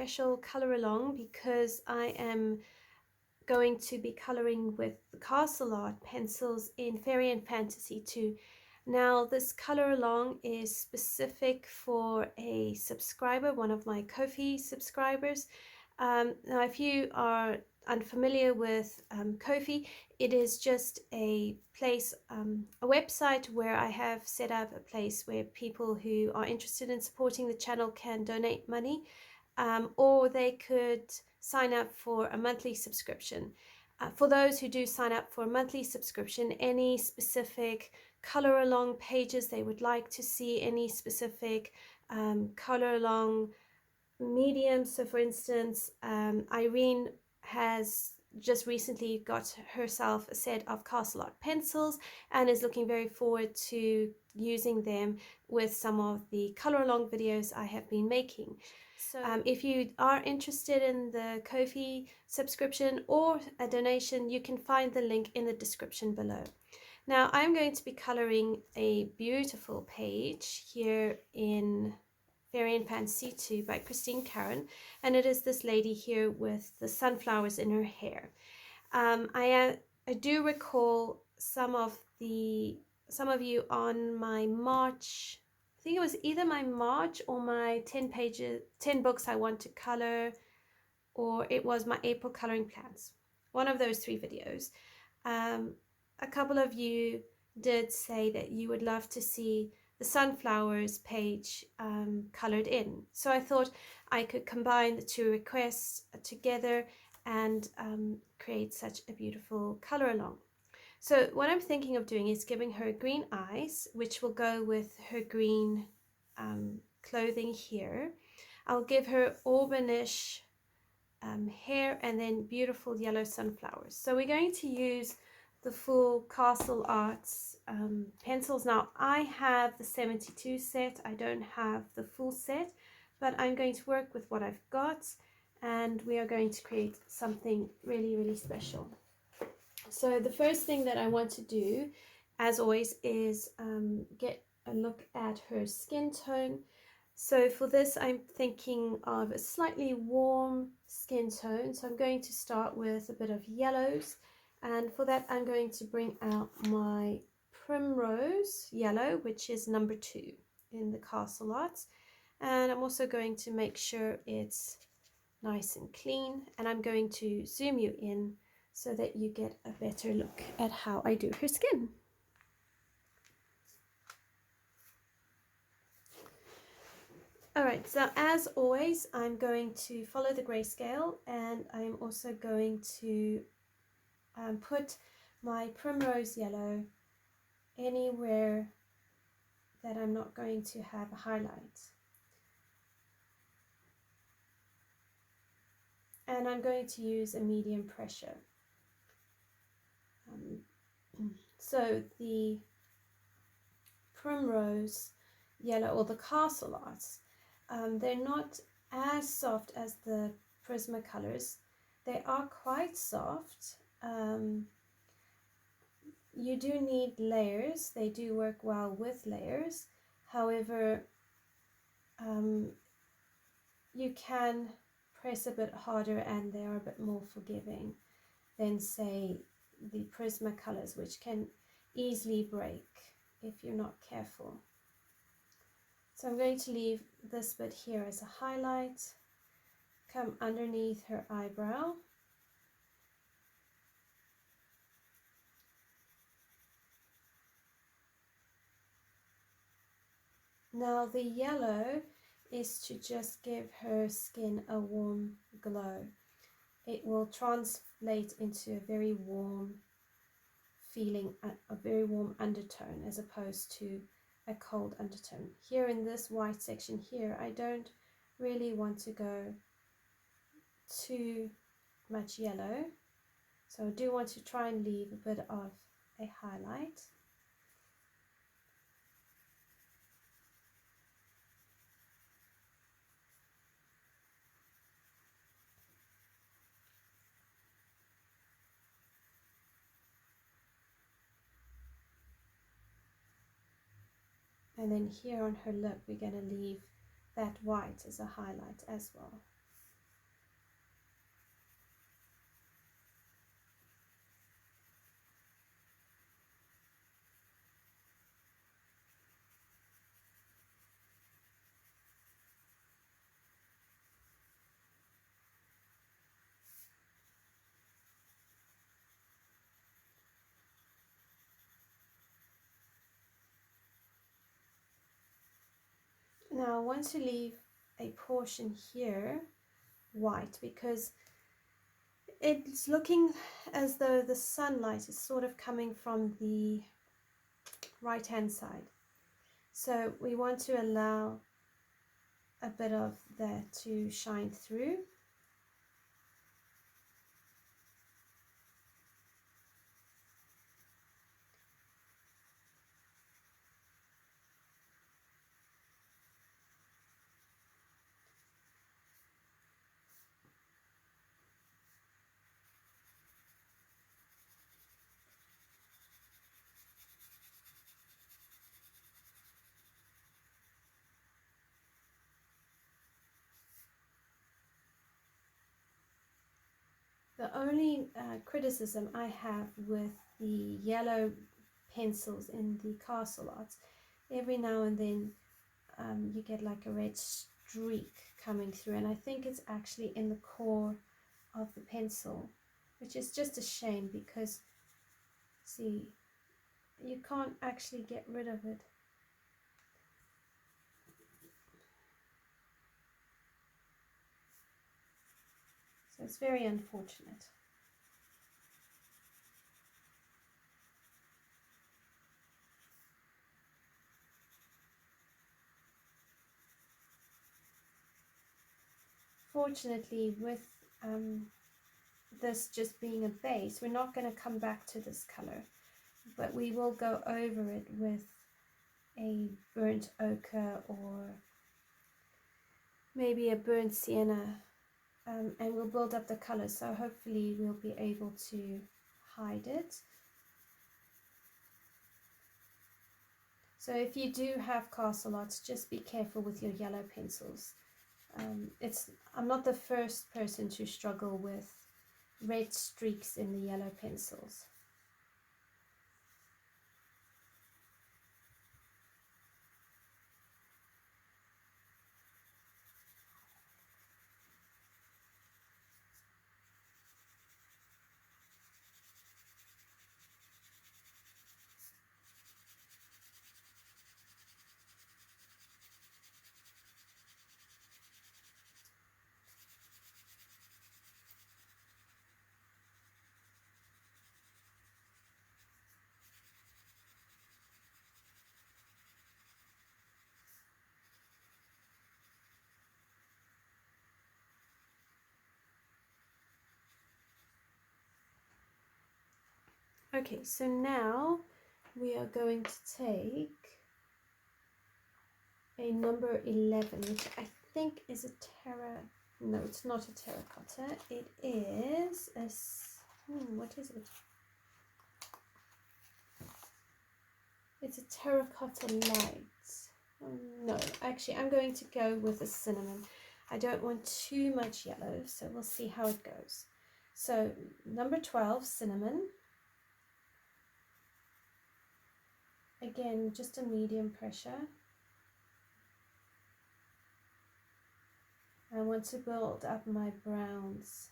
special color along because I am going to be coloring with the Castle Art pencils in Fairy and Fantasy 2. Now this color along is specific for a subscriber, one of my Ko-fi subscribers. Now if you are unfamiliar with Ko-fi, it is just a place, a website where I have set up a place where people who are interested in supporting the channel can donate money, or they could sign up for a monthly subscription. For those who do sign up for a monthly subscription, any specific color along pages they would like to see, any specific color along mediums. So for instance, Irene has just recently got herself a set of Castle Art pencils and is looking very forward to using them with some of the color along videos I have been making. So if you are interested in the Ko-fi subscription or a donation, you can find the link in the description below. Now I'm going to be coloring a beautiful page here in Fairy and Fantasy 2 by Christine Karen, and it is this lady here with the sunflowers in her hair. I do recall some of you on my March, I think it was either my March or my 10 books I want to color, or it was my April coloring plans. One of those 3 videos. A couple of you did say that you would love to see the sunflowers page colored in. So I thought I could combine the 2 requests together and create such a beautiful color along. So what I'm thinking of doing is giving her green eyes, which will go with her green clothing here. I'll give her aubenish hair and then beautiful yellow sunflowers. So we're going to use the full Castle Arts pencils. Now I have the 72 set, I don't have the full set, but I'm going to work with what I've got and we are going to create something really, really special. So the first thing that I want to do, as always, is get a look at her skin tone. So for this I'm thinking of a slightly warm skin tone, so I'm going to start with a bit of yellows. And for that, I'm going to bring out my Primrose Yello, which is number 2 in the Castle Arts. And I'm also going to make sure it's nice and clean. And I'm going to zoom you in so that you get a better look at how I do her skin. Alright, so as always, I'm going to follow the grayscale, and I'm also going to put my Primrose Yello anywhere that I'm not going to have a highlight. And I'm going to use a medium pressure. So the Primrose Yello, or the Castle Arts, they're not as soft as the Prismacolors. They are quite soft. You do need layers. They do work well with layers. However, you can press a bit harder and they are a bit more forgiving than, say, the Prismacolors, which can easily break if you're not careful. So I'm going to leave this bit here as a highlight, come underneath her eyebrow. Now the yellow is to just give her skin a warm glow. It will translate into a very warm feeling, a very warm undertone, as opposed to a cold undertone. Here in this white section here, I don't really want to go too much yellow, so I do want to try and leave a bit of a highlight. And then here on her lip, we're going to leave that white as a highlight as well. Now I want to leave a portion here white because it's looking as though the sunlight is sort of coming from the right hand side. So we want to allow a bit of that to shine through. The only criticism I have with the yellow pencils in the castle arts, every now and then you get like a red streak coming through, and I think it's actually in the core of the pencil, which is just a shame because, see, you can't actually get rid of it. So it's very unfortunate. Fortunately, with this just being a base, we're not going to come back to this color, but we will go over it with a burnt ochre or maybe a burnt sienna, and we'll build up the color, so hopefully we'll be able to hide it. So if you do have castle arts, just be careful with your yellow pencils. I'm not the first person to struggle with red streaks in the yellow pencils. Okay, so now we are going to take a number 11, which I think is a no, it's not a terracotta. It is a, what is it? It's a terracotta light. No, actually I'm going to go with a cinnamon. I don't want too much yellow, so we'll see how it goes. So number 12, cinnamon. Again, just a medium pressure. I want to build up my browns.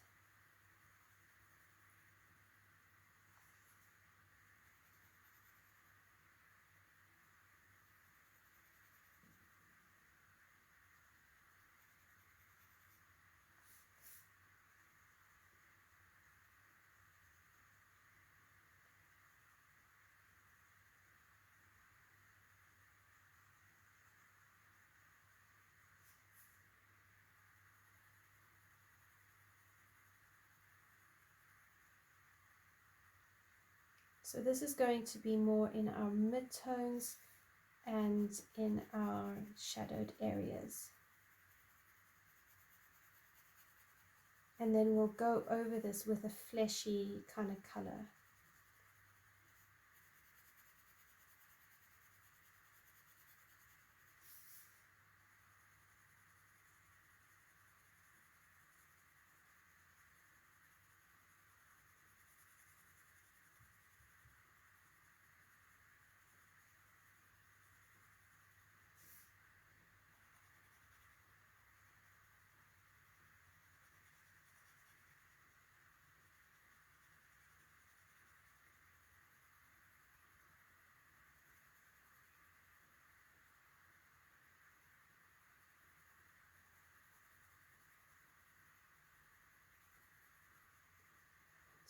So this is going to be more in our midtones and in our shadowed areas. And then we'll go over this with a fleshy kind of color.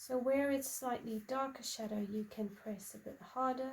So where it's slightly darker shadow, you can press a bit harder.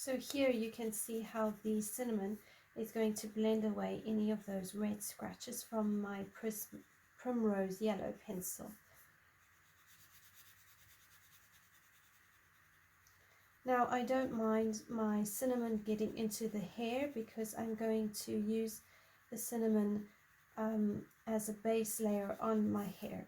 So here you can see how the cinnamon is going to blend away any of those red scratches from my Primrose Yello pencil. Now I don't mind my cinnamon getting into the hair because I'm going to use the cinnamon as a base layer on my hair.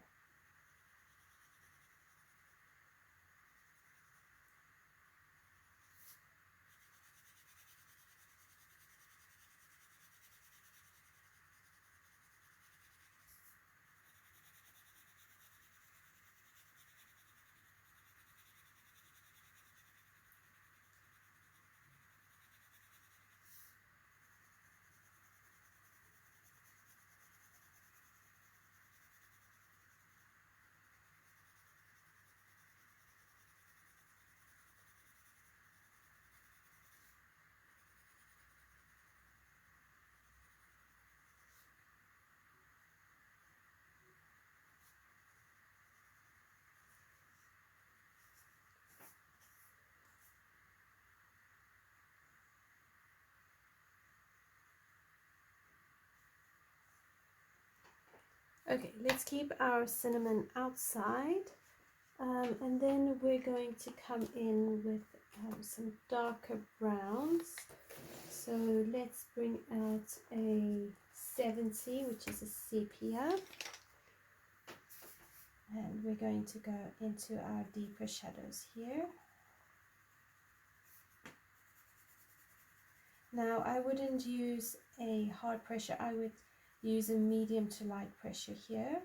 Okay, let's keep our cinnamon outside, and then we're going to come in with some darker browns. So let's bring out a 70, which is a sepia, and we're going to go into our deeper shadows here. Now I wouldn't use a hard pressure, I would use a medium to light pressure here.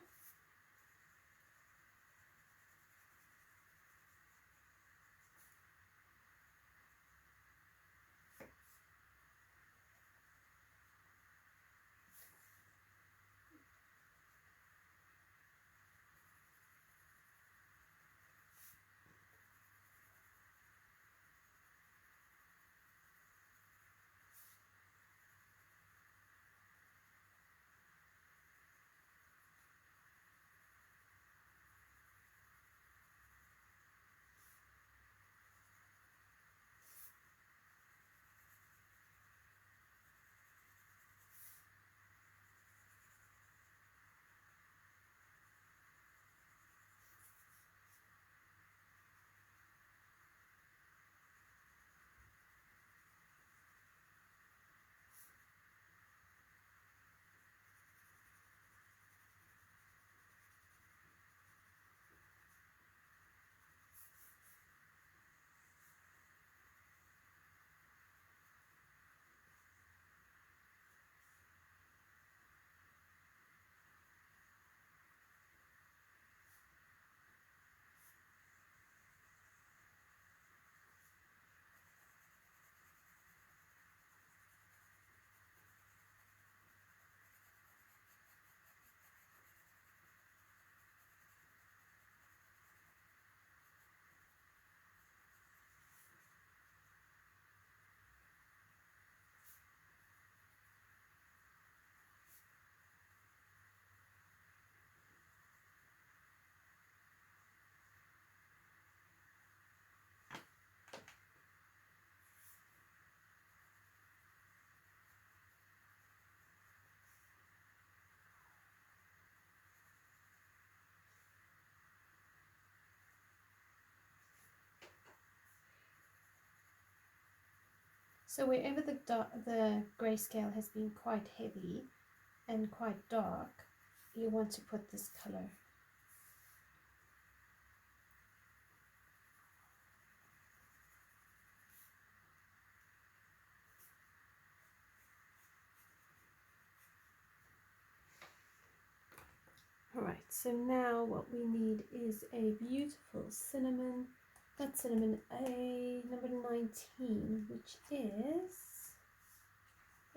So wherever the grayscale has been quite heavy and quite dark, you want to put this color. Alright, so now what we need is a beautiful cinnamon. That's cinnamon A, number 19, which is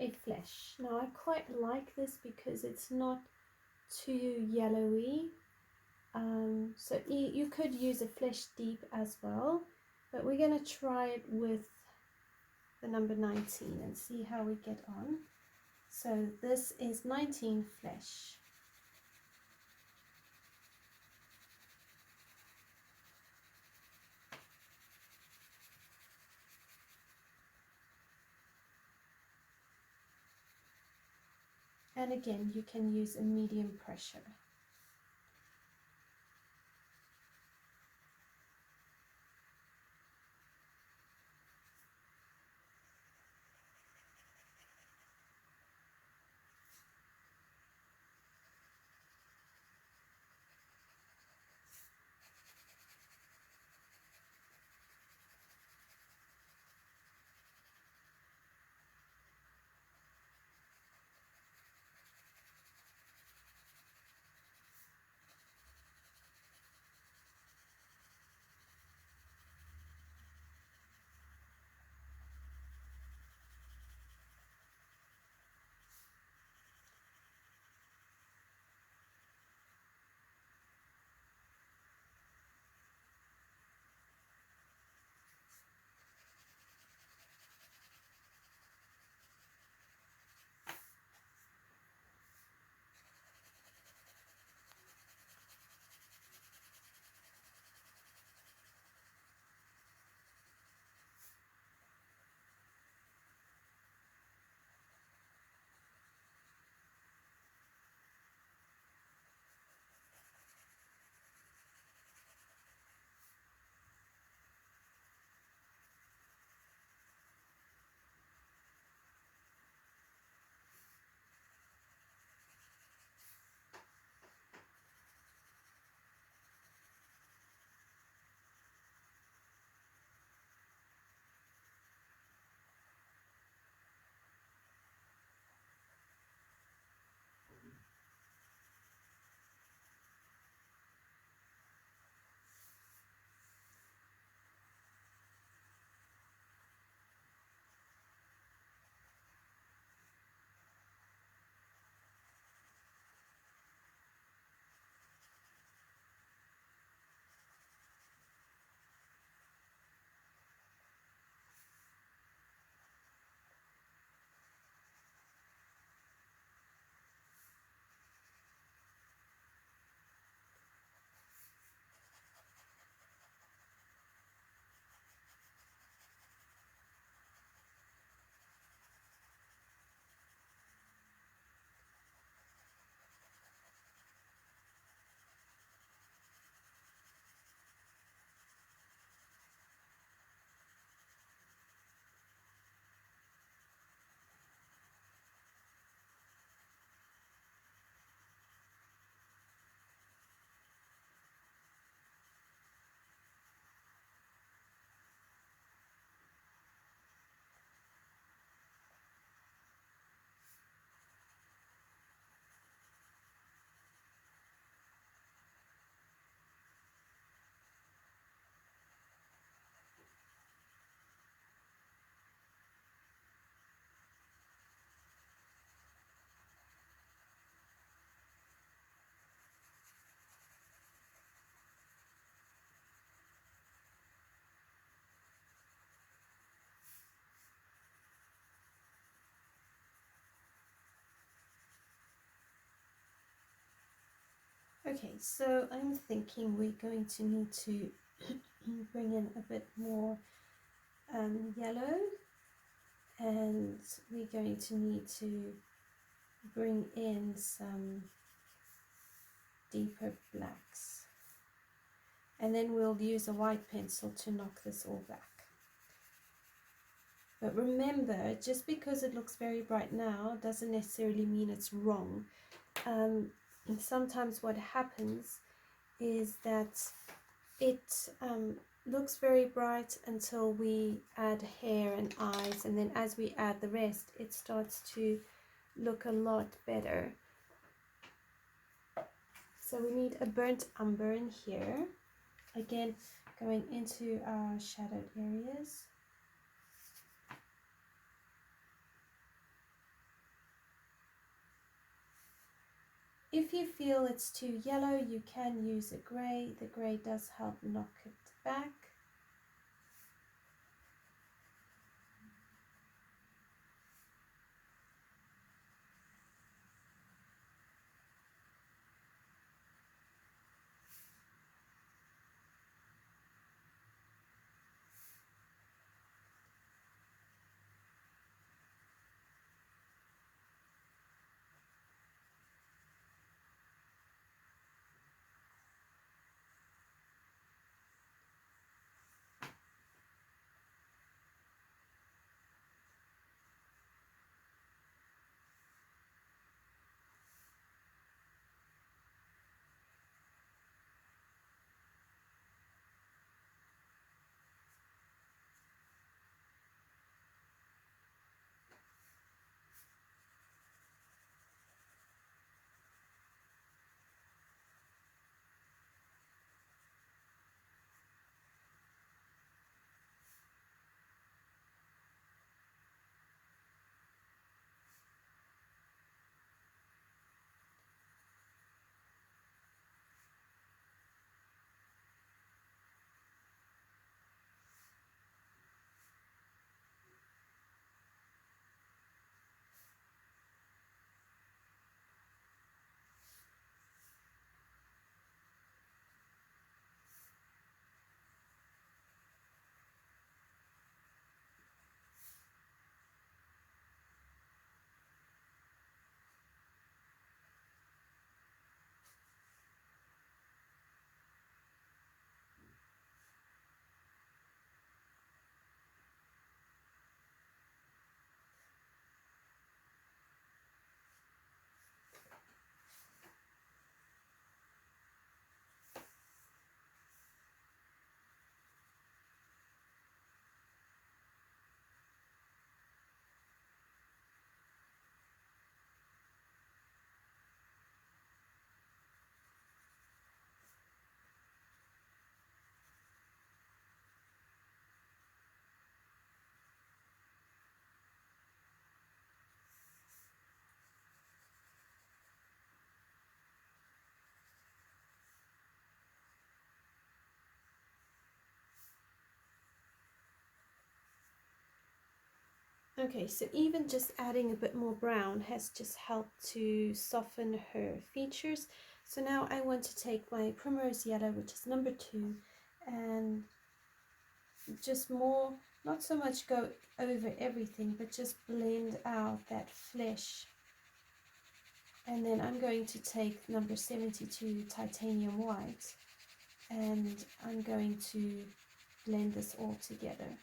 a flesh. Now I quite like this because it's not too yellowy. So you could use a flesh deep as well, but we're going to try it with the number 19 and see how we get on. So this is 19 flesh. And again, you can use a medium pressure. Okay, so I'm thinking we're going to need to bring in a bit more yellow, and we're going to need to bring in some deeper blacks, and then we'll use a white pencil to knock this all back. But remember, just because it looks very bright now doesn't necessarily mean it's wrong. And sometimes what happens is that it looks very bright until we add hair and eyes, and then as we add the rest, it starts to look a lot better. So we need a burnt umber in here, again going into our shadowed areas. If you feel it's too yellow, you can use a grey. The grey does help knock it back. Okay, so even just adding a bit more brown has just helped to soften her features. So now I want to take my Primrose Yello, which is number 2, and just more, not so much go over everything, but just blend out that flesh. And then I'm going to take number 72 Titanium White, and I'm going to blend this all together.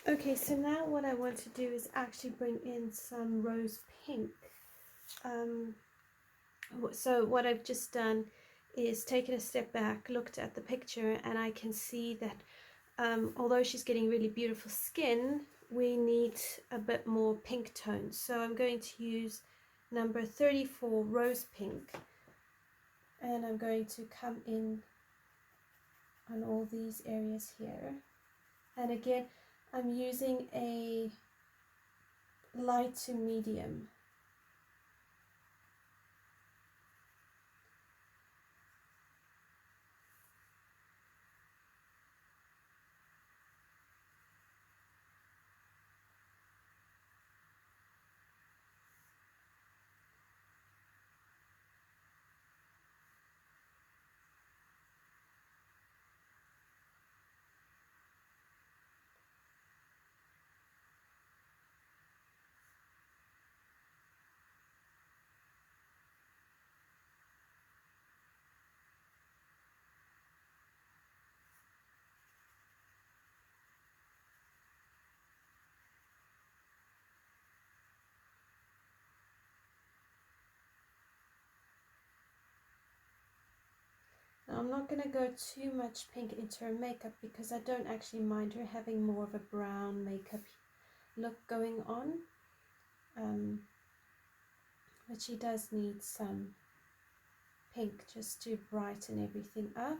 Okay, so now what I want to do is actually bring in some rose pink. So what I've just done is taken a step back, looked at the picture, and I can see that although she's getting really beautiful skin, we need a bit more pink tones. So I'm going to use number 34 rose pink, and I'm going to come in on all these areas here. And again, I'm using a light to medium. Now I'm not going to go too much pink into her makeup because I don't actually mind her having more of a brown makeup look going on. But she does need some pink just to brighten everything up.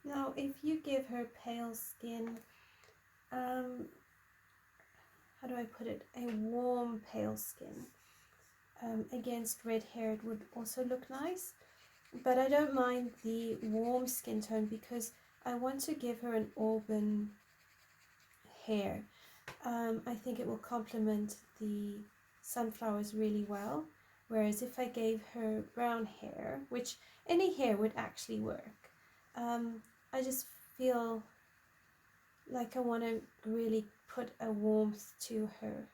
Now if you give her pale skin, how do I put it, a warm pale skin against red hair, it would also look nice. But I don't mind the warm skin tone because I want to give her an auburn hair. I think it will complement the sunflowers really well. Whereas if I gave her brown hair, which any hair would actually work, I just feel like I want to really put a warmth to her.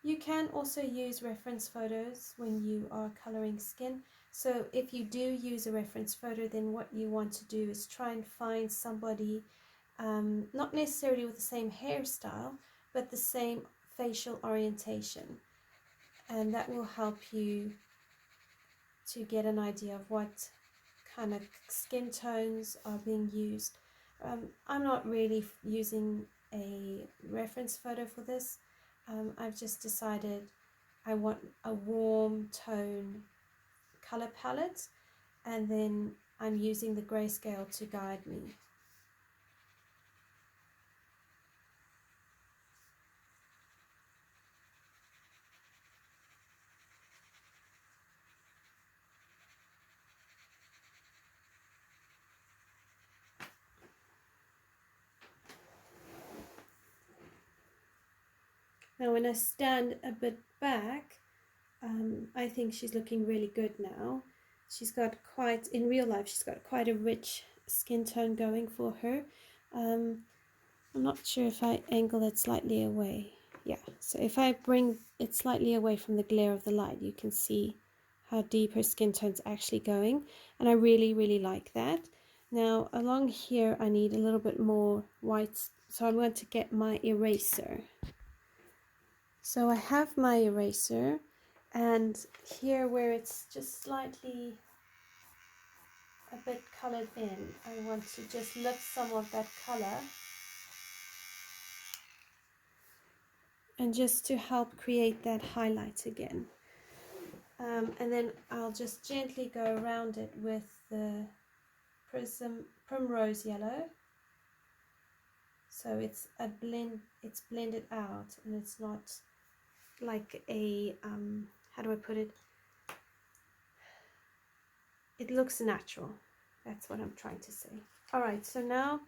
You can also use reference photos when you are coloring skin. So if you do use a reference photo, then what you want to do is try and find somebody, not necessarily with the same hairstyle, but the same facial orientation. And that will help you to get an idea of what kind of skin tones are being used. I'm not really using a reference photo for this. I've just decided I want a warm tone color palette, and then I'm using the grayscale to guide me. Now when I stand a bit back, I think she's looking really good now. She's got in real life, she's got quite a rich skin tone going for her. I'm not sure if I angle it slightly away. Yeah, so if I bring it slightly away from the glare of the light, you can see how deep her skin tone's actually going, and I really, really like that. Now along here I need a little bit more white, so I'm going to get my eraser. So I have my eraser, and here where it's just slightly a bit colored in, I want to just lift some of that color, and just to help create that highlight again. And then I'll just gently go around it with the Primrose Yello, so it's blended out, and it's not like a how do I put it, it looks natural. That's what I'm trying to say. Alright, so now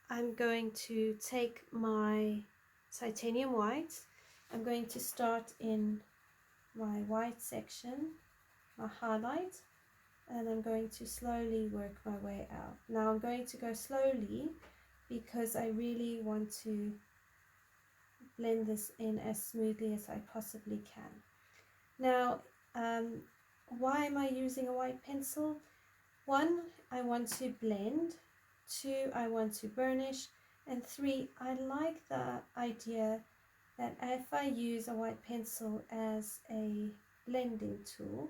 I'm going to take my titanium white. I'm going to start in my white section, my highlight, and I'm going to slowly work my way out. Now I'm going to go slowly because I really want to blend this in as smoothly as I possibly can. Now, why am I using a white pencil? 1, I want to blend. 2, I want to burnish. And 3, I like the idea that if I use a white pencil as a blending tool,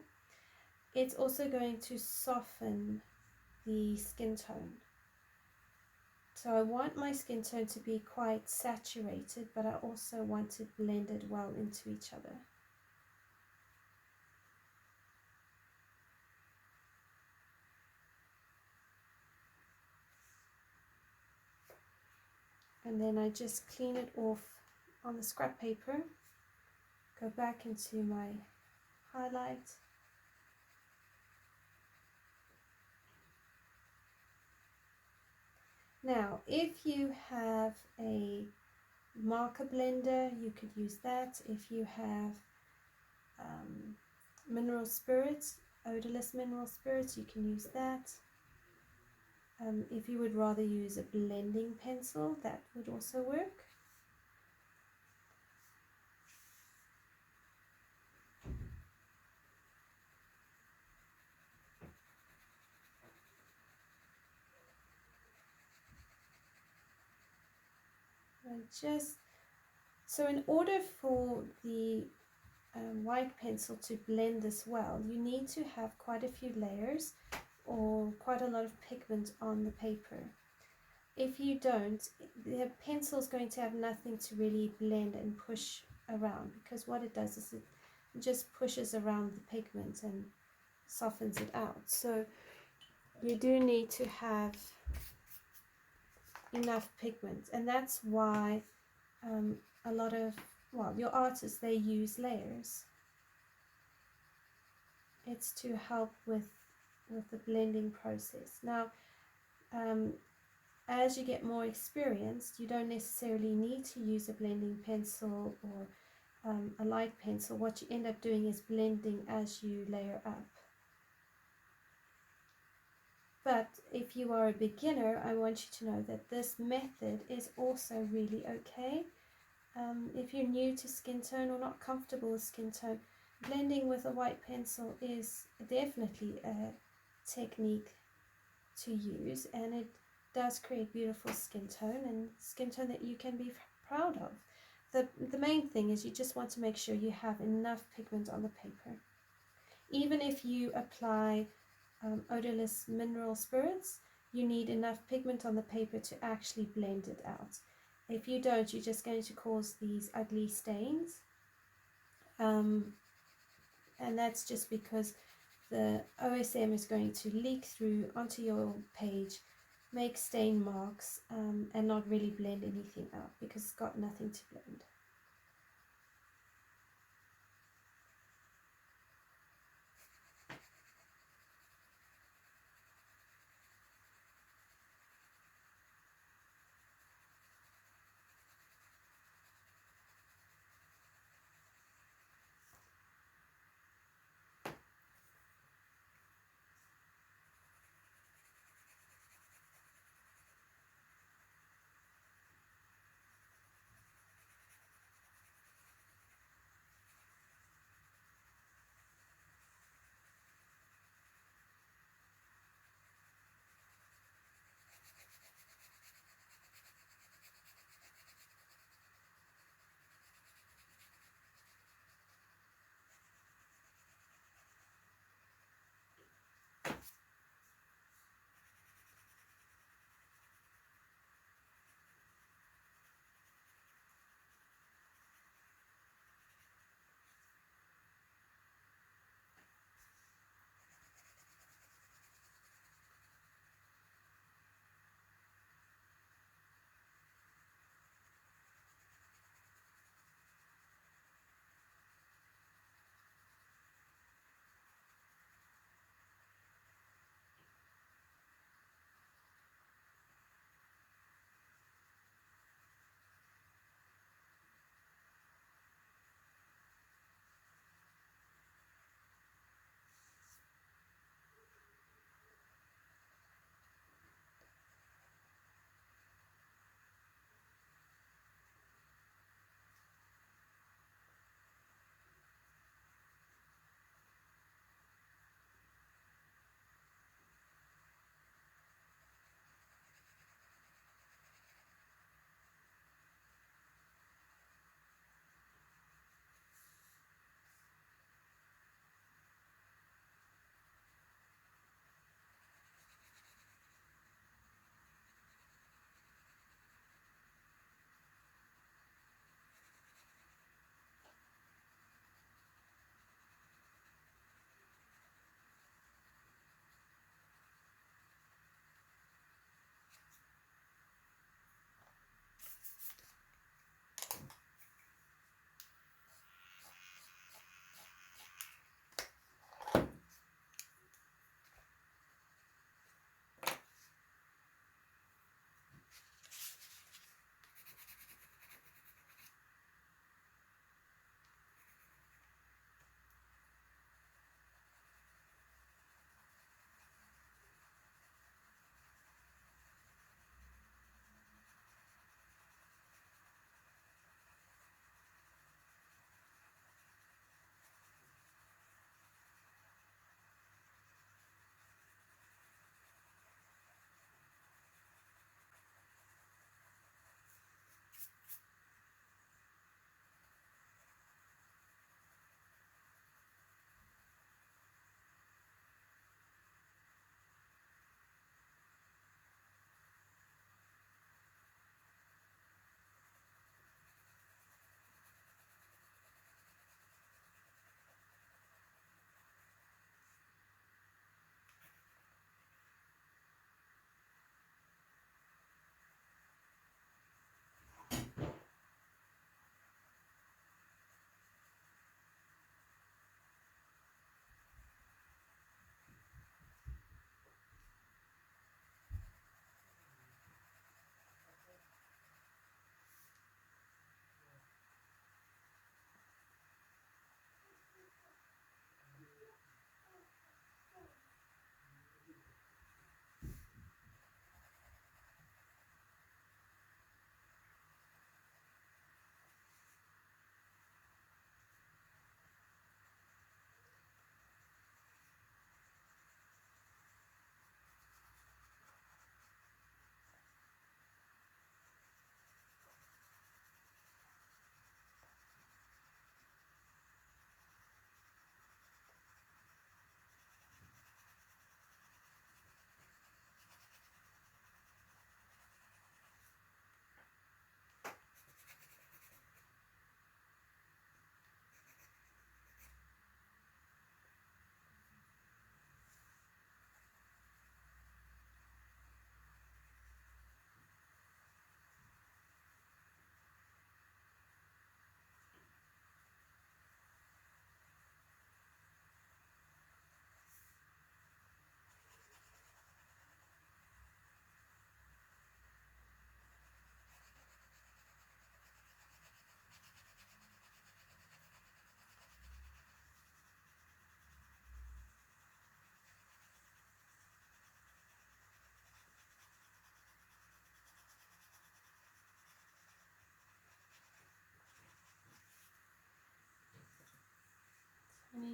it's also going to soften the skin tone. So I want my skin tone to be quite saturated, but I also want it blended well into each other. And then I just clean it off on the scrap paper, go back into my highlight, now if you have a marker blender, you could use that. If you have mineral spirits, odorless mineral spirits, you can use that. If you would rather use a blending pencil, that would also work. So in order for the white pencil to blend this well, you need to have quite a few layers or quite a lot of pigment on the paper. If you don't, the pencil is going to have nothing to really blend and push around, because what it does is it just pushes around the pigment and softens it out. So you do need to have enough pigment, and that's why a lot of, well, your artists, they use layers. It's to help with the blending process. Now as you get more experienced, you don't necessarily need to use a blending pencil or a light pencil. What you end up doing is blending as you layer up. But if you are a beginner, I want you to know that this method is also really okay. If you're new to skin tone or not comfortable with skin tone, blending with a white pencil is definitely a technique to use, and it does create beautiful skin tone, and skin tone that you can be proud of. The main thing is you just want to make sure you have enough pigment on the paper. Even if you apply odorless mineral spirits, you need enough pigment on the paper to actually blend it out. If you don't, you're just going to cause these ugly stains, and that's just because the OSM is going to leak through onto your page, make stain marks, and not really blend anything out because it's got nothing to blend.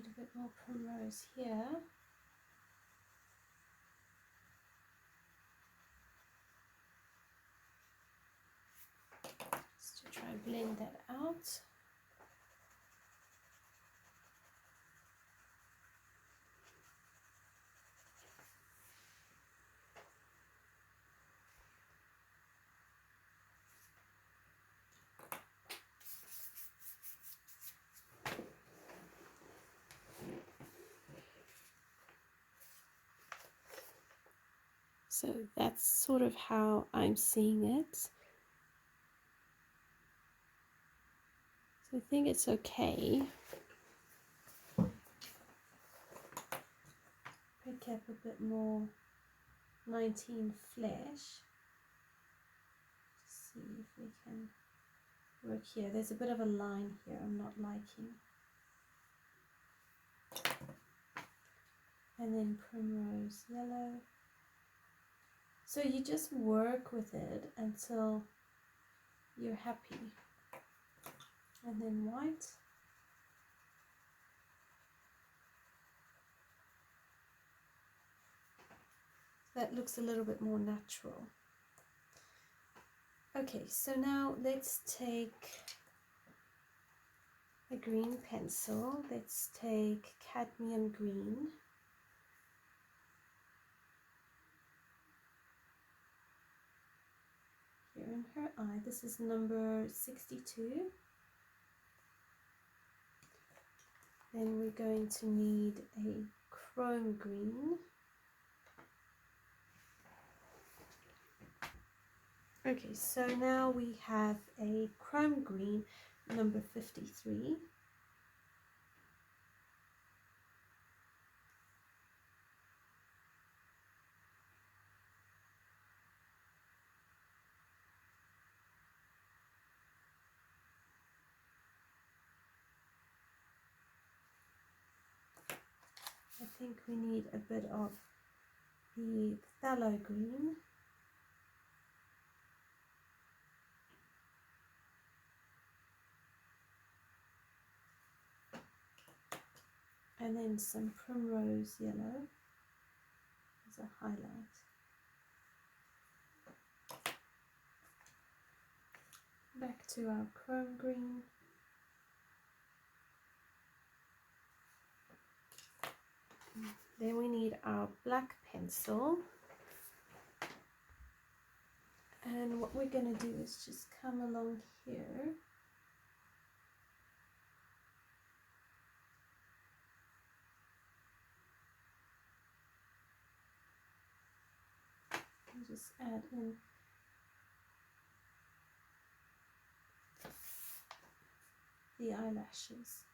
need a bit more primrose here. Just to try and blend that out. So that's sort of how I'm seeing it. So I think it's okay. Pick up a bit more 19 flesh. See if we can work here. There's a bit of a line here I'm not liking. And then Primrose Yellow. So you just work with it until you're happy. And then white. That looks a little bit more natural. Okay, so now let's take a green pencil. Let's take cadmium green. Here in her eye, this is number 62. Then we're going to need a chrome green. Okay, so now we have a chrome green, number 53. I think we need a bit of the Pthalo Green. And then some Primrose Yellow as a highlight. Back to our chrome green. Then we need our black pencil. And what we're going to do is just come along here. And just add in the eyelashes.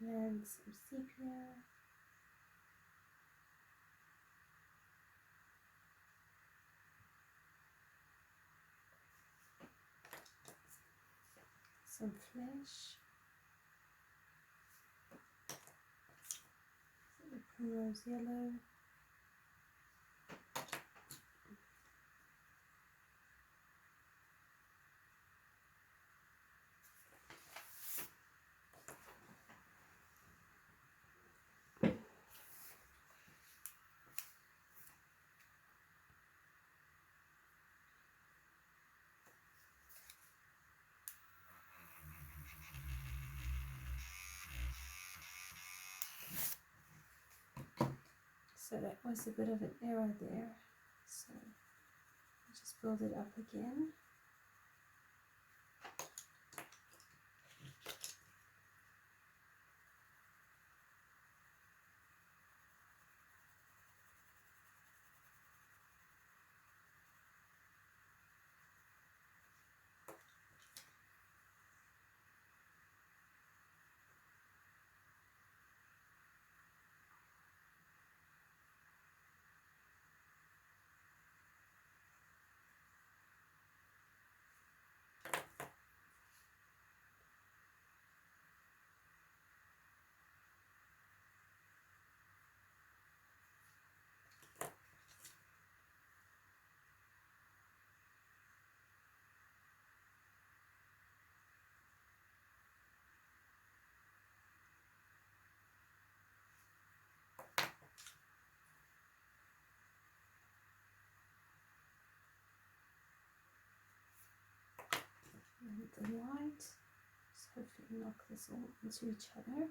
And some sepia. Some flesh. Some Primrose Yellow. So that was a bit of an error there. So I'll just build it up again. and the white. Just hopefully knock this all into each other.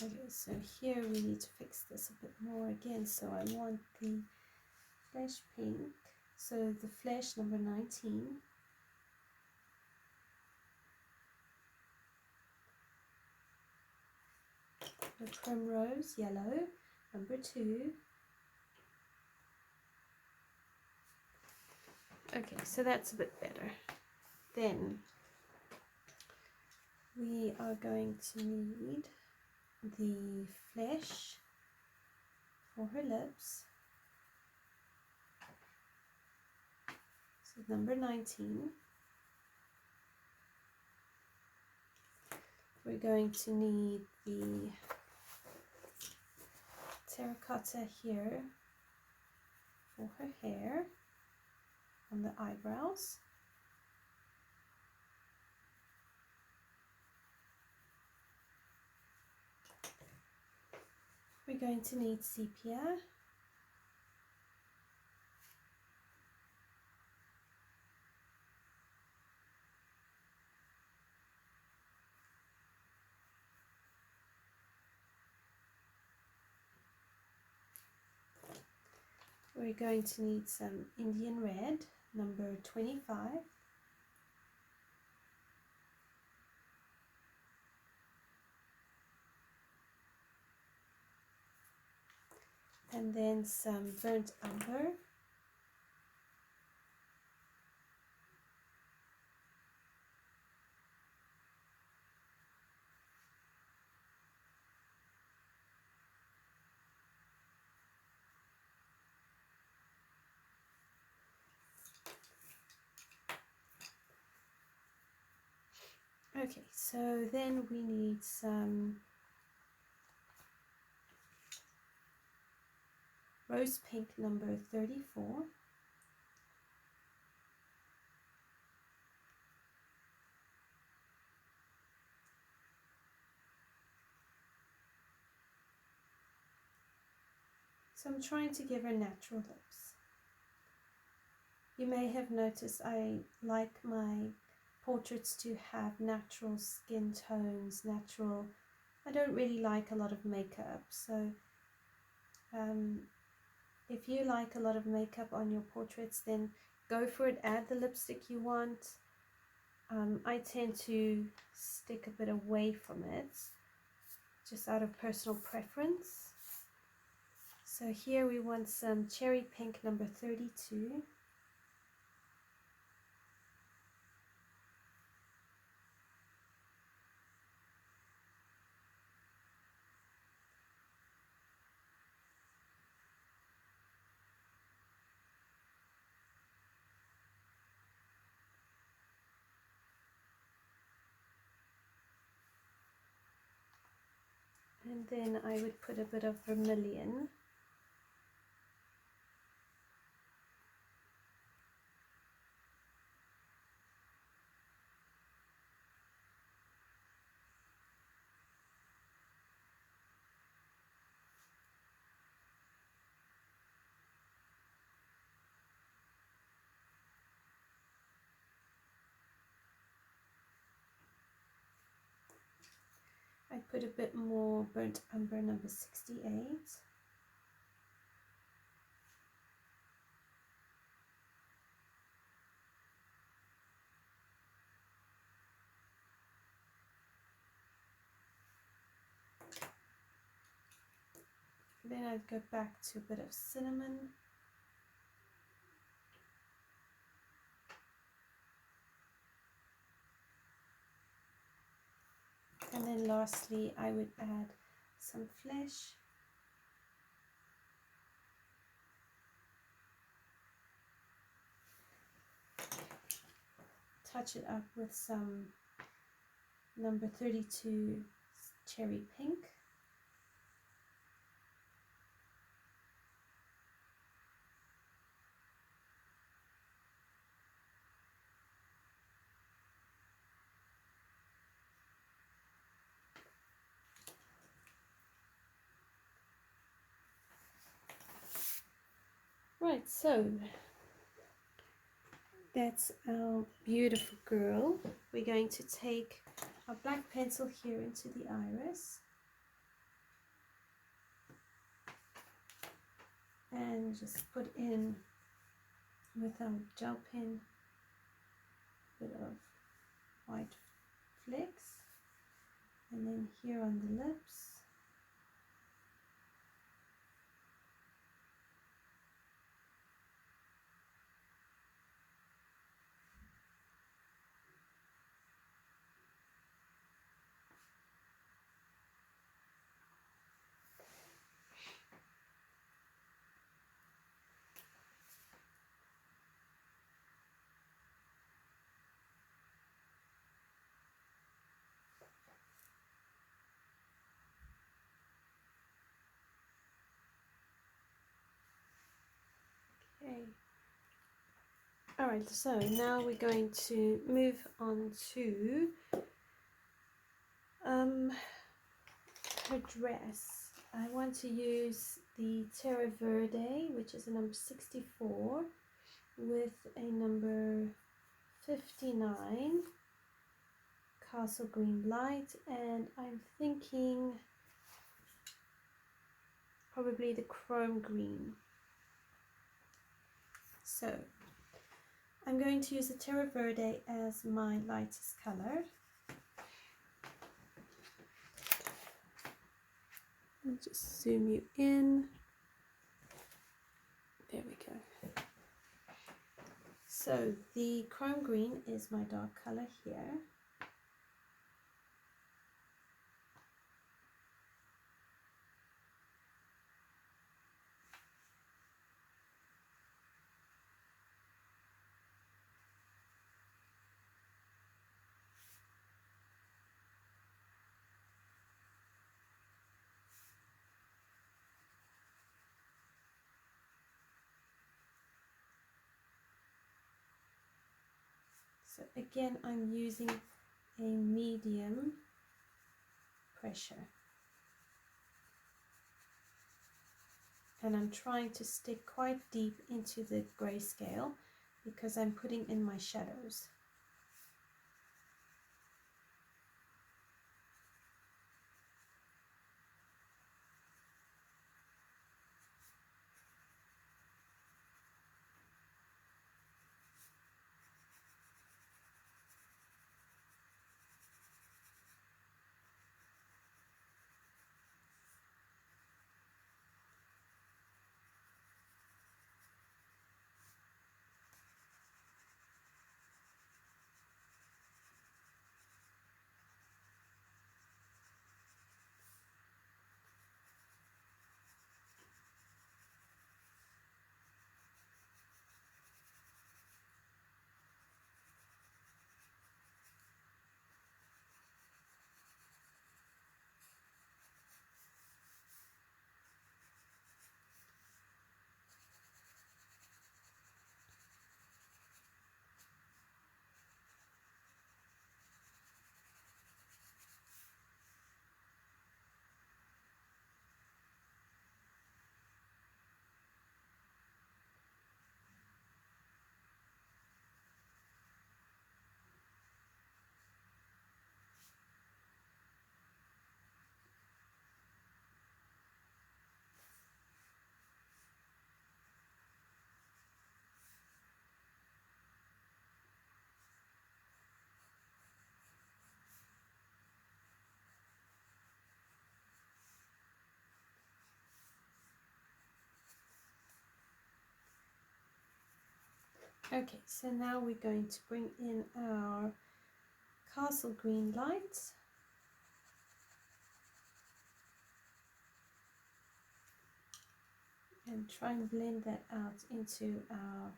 Okay, so here we need to fix this a bit more again. So I want the flesh pink. So the flesh number 19. The Primrose Yello number 2. Okay, so that's a bit better. Then we are going to need the flesh for her lips. So number 19. We're going to need the terracotta here for her hair on the eyebrows. We're going to need sepia. We're going to need some Indian red, number 25. And then some burnt umber. Okay, so then we need some rose pink number 34. So I'm trying to give her natural lips. You may have noticed I like my portraits to have natural skin tones, I don't really like a lot of makeup. So if you like a lot of makeup on your portraits, then go for it, add the lipstick you want. I tend to stick a bit away from it, just out of personal preference. So here we want some cherry pink number 32. And then I would put a bit of vermilion. I put a bit more burnt umber number 68. Then I'd go back to a bit of cinnamon. And then lastly, I would add some flesh. Touch it up with some number 32 cherry pink. Right, so that's our beautiful girl. We're going to take our black pencil here into the iris and just put in with our gel pen a bit of white flecks, and then here on the lips. Okay. Alright, so now we're going to move on to her dress. I want to use the Terra Verde, which is a number 64, with a number 59 Castle Green light, and I'm thinking probably the Chrome Green. So I'm going to use the Terra Verde as my lightest color. I'll just zoom you in. There we go. So the Chrome Green is my dark color here. So again, I'm using a medium pressure, and I'm trying to stick quite deep into the grayscale because I'm putting in my shadows. Okay, so now we're going to bring in our Castle Green light. And try and blend that out into our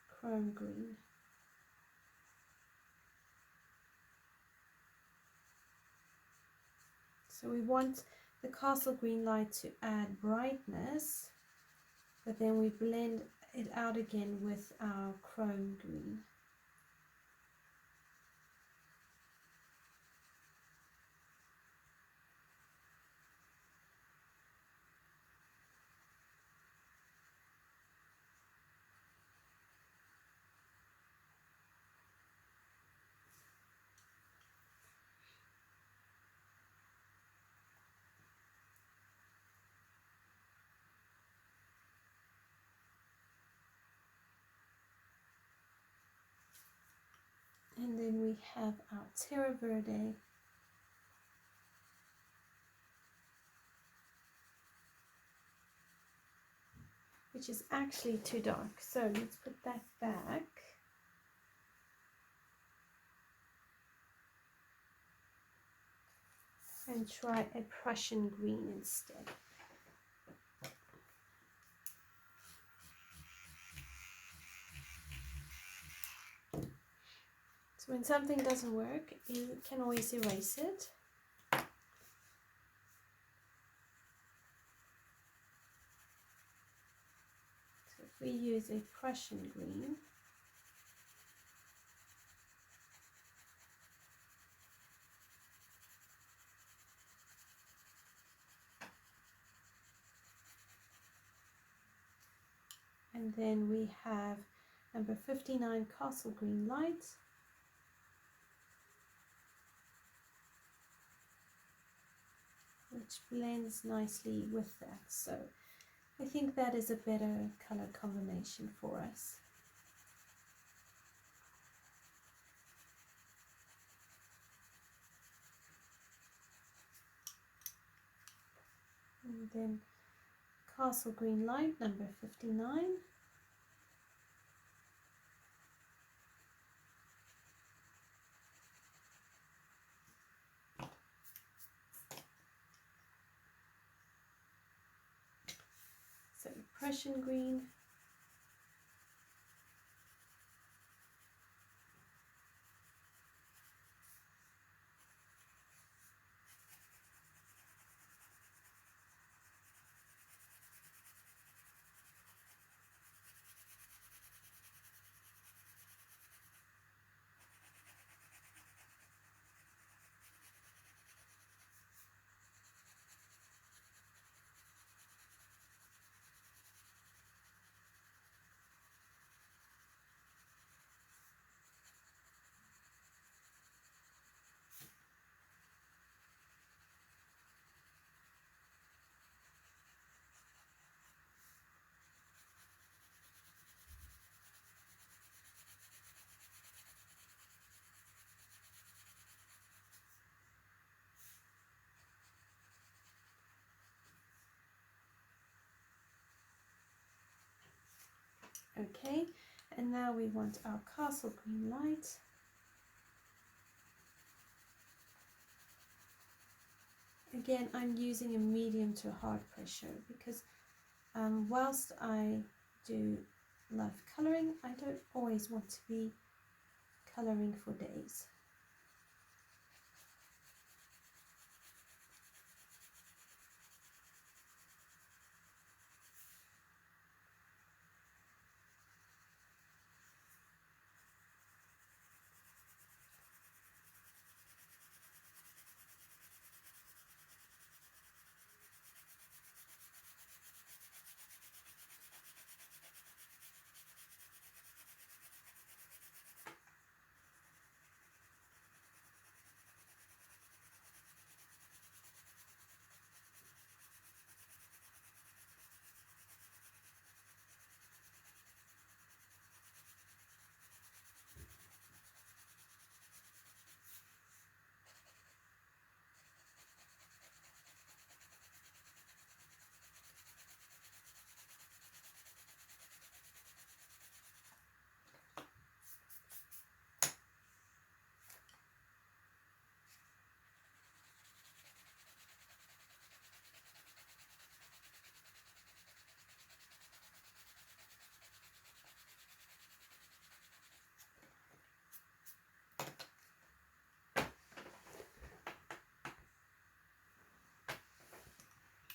Chrome Green. So we want the Castle Green light to add brightness, but then we blend it out again with our Chrome Green. And then we have our Terra Verde, which is actually too dark. So let's put that back. And try a Prussian Green instead. So when something doesn't work, you can always erase it. So if we use a Prussian Green, and then we have number 59 Castle Green Light, which blends nicely with that. So I think that is a better color combination for us. And then Castle Green Light, number 59. So Prussian Green. Okay, and now we want our Castle Green Light. Again, I'm using a medium to hard pressure because whilst I do love coloring, I don't always want to be coloring for days.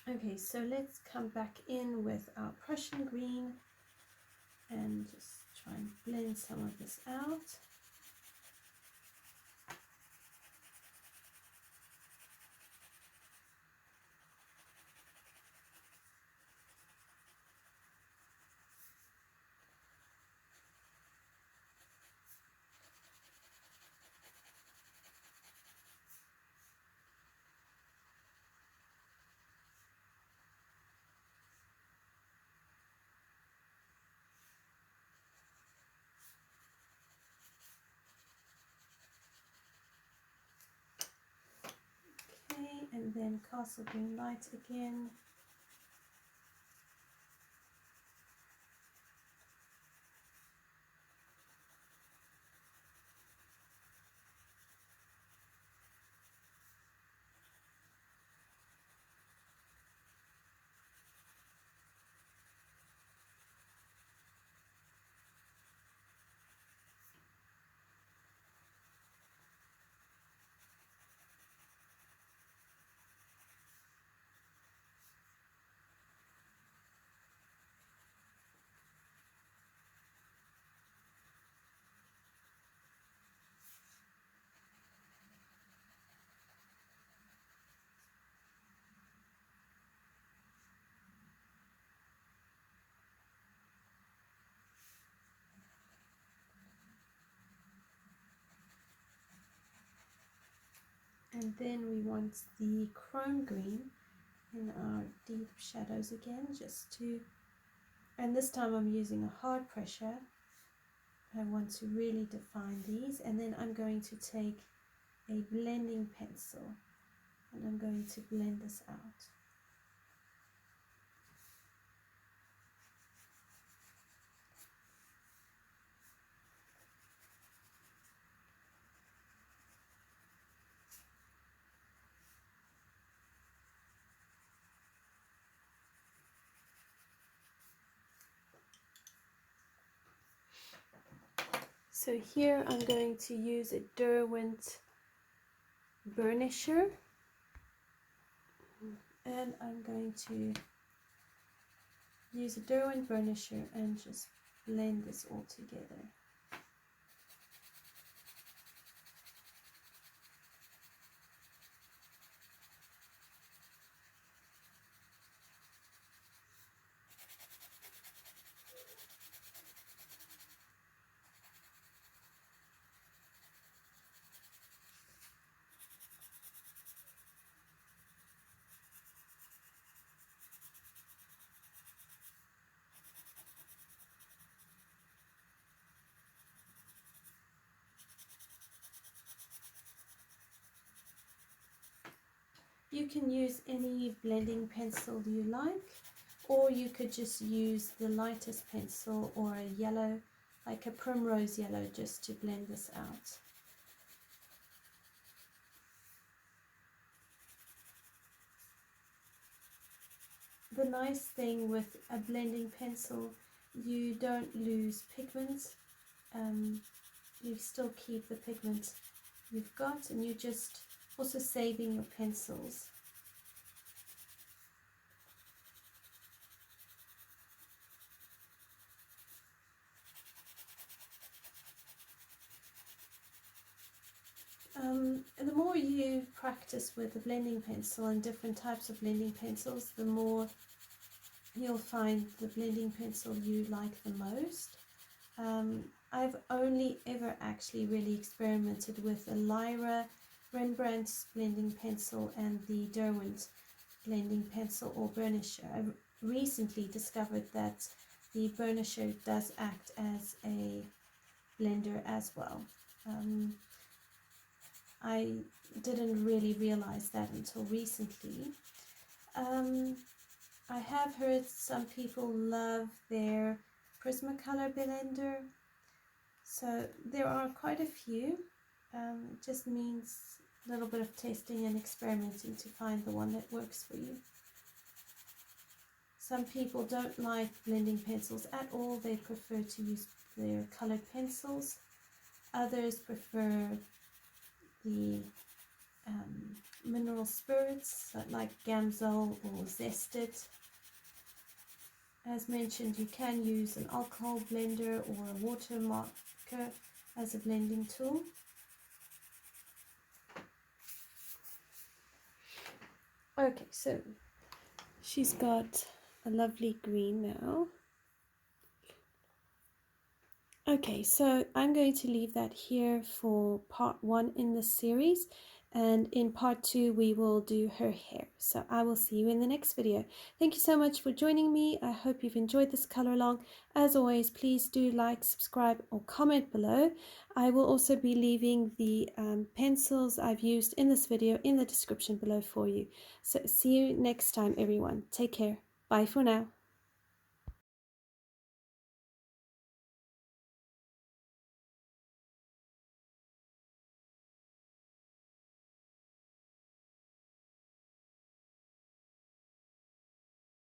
Okay, so let's come back in with our Prussian Green and just try and blend some of this out. and then Castle Green Light again. And then we want the chrome green in our deep shadows again, just to, and this time I'm using a hard pressure. I want to really define these, and then I'm going to take a blending pencil and I'm going to blend this out. So here I'm going to use a Derwent burnisher, and I'm going to use a Derwent burnisher and just blend this all together. You can use any blending pencil you like, or you could just use the lightest pencil or a yellow, like a Primrose Yello, just to blend this out. The nice thing with a blending pencil, you don't lose pigment. You still keep the pigment you've got, and you're just also saving your pencils. The more you practice with the blending pencil and different types of blending pencils, the more you'll find the blending pencil you like the most. I've only ever actually really experimented with a Lyra Rembrandt's blending pencil and the Derwent blending pencil or burnisher. I've recently discovered that the burnisher does act as a blender as well. I didn't really realize that until recently. I have heard some people love their Prismacolor blender, so there are quite a few. It just means a little bit of testing and experimenting to find the one that works for you. Some people don't like blending pencils at all. They prefer to use their colored pencils. Others prefer the mineral spirits like Gamsol or Zested. As mentioned, you can use an alcohol blender or a water marker as a blending tool. Okay, so she's got a lovely green now. Okay, so I'm going to leave that here for part 1 in this series. and in part 2 we will do her hair. So I will see you in the next video. Thank you so much for joining me. I hope you've enjoyed this color along. As always, please do like, subscribe, or comment below. I will also be leaving the pencils I've used in this video in the description below for you. So see you next time, everyone. Take care. Bye for now.